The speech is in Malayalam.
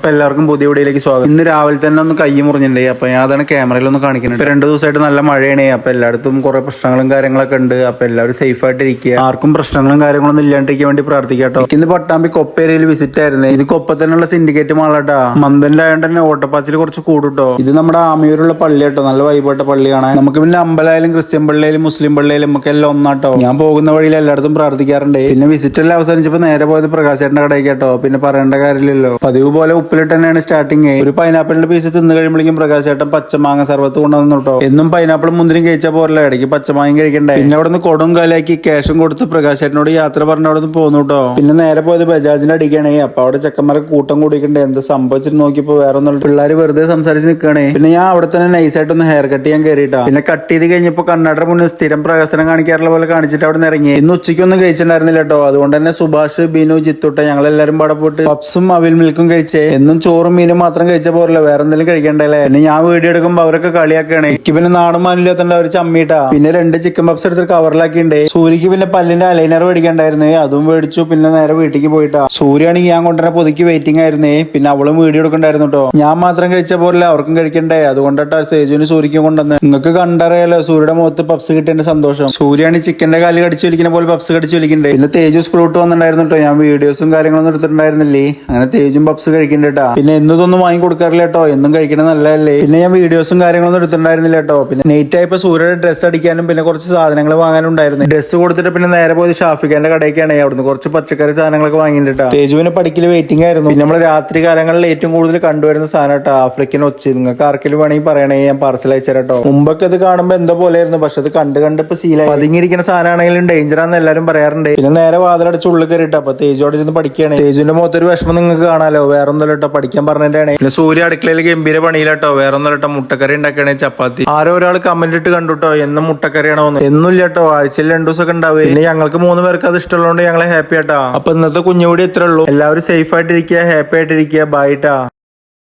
അപ്പൊ എല്ലാവർക്കും പുതിയ വീഡിയോയിലേക്ക് സ്വാഗതം. ഇന്ന് രാവിലെ തന്നെ ഒന്ന് കൈ മുറിഞ്ഞിട്ടുണ്ടേ. അപ്പൊ ഞാൻ അതാണ് ക്യാമറയിൽ ഒന്ന് കാണിക്കുന്നത്. ഇപ്പൊ 2 ദിവസമായിട്ട് നല്ല മഴയാണ്. അപ്പൊ എല്ലായിടത്തും കുറെ പ്രശ്നങ്ങളും കാര്യങ്ങളൊക്കെ ഉണ്ട്. അപ്പൊ എല്ലാവരും സേഫ് ആയിട്ട് ഇരിക്കുക. ആർക്കും പ്രശ്നങ്ങളും കാര്യങ്ങളൊന്നും ഇല്ലാണ്ടിരിക്കാൻ വേണ്ടി പ്രാർത്ഥിക്കാട്ടോ. ഇന്ന് പട്ടാമ്പി കൊപ്പേരിയിൽ വിസിറ്റ് ആയിരുന്നു. ഇത് കൊപ്പ തന്നെയുള്ള സിൻഡിക്കേറ്റ് മാളാട്ടാ. മന്ദന്റെ ആയതുകൊണ്ട് തന്നെ ഓട്ടപ്പാച്ചിൽ കുറച്ച് കൂടുട്ടോ. ഇത് നമ്മുടെ ആമിയൂരുള്ള പള്ളി കേട്ടോ. നല്ല വൈബായിട്ട പള്ളിയാണ്. നമുക്ക് പിന്നെ അമ്പലമായാലും ക്രിസ്ത്യൻ പള്ളിയായാലും മുസ്ലിം പള്ളിയായാലും നമുക്ക് എല്ലാം ഒന്നാട്ടോ. ഞാൻ പോകുന്ന വഴിയിൽ എല്ലായിടത്തും പ്രാർത്ഥിക്കാറുണ്ട്. പിന്നെ വിസിറ്റ് എല്ലാം അവസാനിച്ചപ്പോ നേരെ പോയത് പ്രകാശേട്ടന്റെ കടയിൽ കേട്ടോ. പിന്നെ പറയേണ്ട കാര്യമില്ലല്ലോ. പതിവ് പോലെ ഉപ്പിലിട്ട് തന്നെയാണ് സ്റ്റാർട്ടിങ്. ഒരു പൈനാപ്പിളിന്റെ പീസ് തിന്ന് കഴിയുമ്പോഴേക്കും പ്രകാശേട്ടൻ പച്ചമാങ്ങ സർവത്ത് കൊണ്ടുവന്നു കേട്ടോ. എന്നും പൈനാപ്പിളും മുന്തിരിയും കഴിച്ചാൽ പോരല്ലോ, ഇടയ്ക്ക് പച്ചമാങ്ങയും കഴിക്കണ്ടേ. പിന്നെ അവിടെ നിന്ന് കൊടും കാലാക്കി ക്യാഷും കൊടുത്ത് പ്രകാശേട്ടനോട് യാത്ര പറഞ്ഞ അവിടെ നിന്ന് പോന്നു കേട്ടോ. പിന്നെ നേരെ പോയത് ബജാജിന്റെ അടിക്കണേ. അപ്പൊ അവിടെ ചെക്കന്മാരൊക്കെ കൂട്ടം കൂടിക്കണ്ടേ. എന്ത് സംഭവിച്ചിട്ട് നോക്കിയപ്പോ വേറെ ഒന്നും പിള്ളേർ വെറുതെ സംസാരിച്ച് നിൽക്കണേ. പിന്നെ ഞാൻ അവിടെ തന്നെ നൈസായിട്ടൊന്ന് ഹെയർ കട്ട് ചെയ്യാൻ കയറിയിട്ടാ. പിന്നെ കട്ട് ചെയ്ത് കഴിഞ്ഞപ്പോ കണ്ണാടിയുടെ മുന്നിൽ സ്ഥിരം പ്രകാശനം കാണിക്കാറുള്ള പോലെ കാണിച്ചിട്ട് അവിടെ നിന്ന് ഇറങ്ങി. ഇന്ന് ഉച്ചയ്ക്കൊന്നും കഴിച്ചിട്ടുണ്ടായിരുന്നില്ല കേട്ടോ. അതുകൊണ്ട് തന്നെ സുഭാഷ്, ബിനു, ജിത്തുട്ട ഞങ്ങളെല്ലാരും പാടെ പോയിട്ട് പപ്സും അവിൽ മിൽക്കും കഴിച്ചേ. എന്നും ചോറും മീനും മാത്രം കഴിച്ച പോരല്ലോ, വേറെ എന്തെങ്കിലും കഴിക്കണ്ടല്ലേ. പിന്നെ ഞാൻ വീഡിയോ എടുക്കുമ്പോ അവരൊക്കെ കളിയാക്കണേ. എനിക്ക് പിന്നെ നാടും മാനില്ലാത്തണ്ട് അവര് ചമ്മീട്ടാ. പിന്നെ 2 ചിക്കൻ പപ്സ് എടുത്തിട്ട് കവറിലാക്കിണ്ടേ. സൂര്യക്ക് പിന്നെ പല്ലിന്റെ അലൈനർ മേടിക്കണ്ടായിരുന്നേ, അതും മേടിച്ചു. പിന്നെ നേരെ വീട്ടിലേക്ക് പോയിട്ടാ. സൂര്യാണെങ്കിൽ ഞാൻ കൊണ്ടുവരുന്ന പൊതുക്കി വെയിറ്റിംഗ് ആയിരുന്നേ. പിന്നെ അവളും വീഡിയോ എടുക്കണ്ടായിരുന്നു കേട്ടോ. ഞാൻ മാത്രം കഴിച്ച പോരല്ല, അവർക്കും കഴിക്കണ്ടേ. അതുകൊണ്ടാ സേജുവിന് സൂര്യക്കും കൊണ്ടുവന്ന്. നിങ്ങൾക്ക് കണ്ടറിയാലോ സൂര്യയുടെ മുഖത്ത് പപ്സ് കിട്ടിയതിന്റെ സന്തോഷം. സൂര്യാണി ചിക്കന്റെ കാല് കടിച്ചു വലിക്കുന്ന പോലെ പപ്സ് കടിച്ചു വലിക്കണ്ടേ. പിന്നെ തേജു സ്ക്രൂട്ട് വന്നിട്ടുണ്ടായിരുന്നു കേട്ടോ. ഞാൻ വീഡിയോസും കാര്യങ്ങളൊന്നും എടുത്തിട്ടുണ്ടായിരുന്നില്ലേ. അങ്ങനെ തേജും പപ്സ് കഴിക്കണ്ടേട്ടാ. പിന്നെ എന്നതൊന്നും വാങ്ങി കൊടുക്കാറില്ല കേട്ടോ. എന്നും കഴിക്കണ നല്ലതല്ലേ. പിന്നെ ഞാൻ വീഡിയോസും കാര്യങ്ങളൊന്നും എടുത്തിട്ടുണ്ടായിരുന്നില്ല കേട്ടോ. പിന്നെ നൈറ്റ് ആയപ്പോ സൂര്യയുടെ ഡ്രസ്സ് അടിക്കാനും പിന്നെ കുറച്ച് സാധനങ്ങൾ വാങ്ങാനും ഉണ്ടായിരുന്നു. ഡ്രസ്സ് കൊടുത്തിട്ട് പിന്നെ നേരെ പോയത് ഷാഫിഖാന്റെ കടയ്ക്കാണ്. അവിടുന്ന് കുറച്ച് പച്ചക്കറി സാധനങ്ങളൊക്കെ വാങ്ങിയിട്ടാ. തേജുവിന് പഠിക്കൽ വെയിറ്റിംഗ് ആയിരുന്നു. പിന്നെ നമ്മൾ രാത്രി കാലങ്ങളിൽ ഏറ്റവും കൂടുതൽ കണ്ടുവരുന്ന സാധനം കേട്ടോ ആഫ്രിക്കൻ ഒച്ച്. നിങ്ങൾക്ക് ആർക്കെങ്കിലും വേണമെങ്കിൽ പറയണേ, ഞാൻ പാർസൽ അയച്ചു കേട്ടോ. മുമ്പൊക്കെ ഇത് കാണുമ്പോ എന്തോ പോലെയായിരുന്നു, പക്ഷെ അത് കണ്ട് ഇപ്പൊ ശീലമായി. പതുങ്ങിയിരിക്കുന്ന സാധനമാണെങ്കിലും ഡേഞ്ചർ ആണെന്ന് എല്ലാവരും പറയാറുണ്ട്. പിന്നെ നേരെ വാതിലടച്ച് ഉള്ളിൽ കയറിയിട്ടാ. അപ്പൊ തേജോടെ ഇരുന്ന് പഠിക്കുകയാണ്. തേജുവിന്റെ മുഖത്തൊരു വിഷമം നിങ്ങൾക്ക് കാണാലോ. വേറെ ഒന്നും കേട്ടോ, പഠിക്കാൻ പറഞ്ഞിട്ടാണ്. പിന്നെ സൂര്യ അടുക്കളയിൽ ഗംഭീര പണിയിലാട്ടോ. വേറെ ഒന്നും കേട്ടോ, മുട്ടക്കറി ഉണ്ടാക്കണേ, ചപ്പാത്തി. ആരോ ഒരാൾ കമന്റ് ഇട്ട് കണ്ടുട്ടോ, എന്നും മുട്ടക്കറിയാണോ എന്ന്. എന്നും ഇല്ല കേട്ടോ, ആഴ്ചയിൽ 2 ദിവസമൊക്കെ ഉണ്ടാവും. പിന്നെ ഞങ്ങൾക്ക് 3 പേർക്ക് അത് ഇഷ്ടമുള്ളതുകൊണ്ട് ഞങ്ങളെ ഹാപ്പി ആട്ടാ. അപ്പൊ ഇന്നത്തെ കുഞ്ഞുകൂടി ഇത്രേ ഉള്ളൂ. എല്ലാവരും സേഫ് ആയിട്ടിരിക്കുക, ഹാപ്പി ആയിട്ടിരിക്കുക. ബൈ ട്ടാ.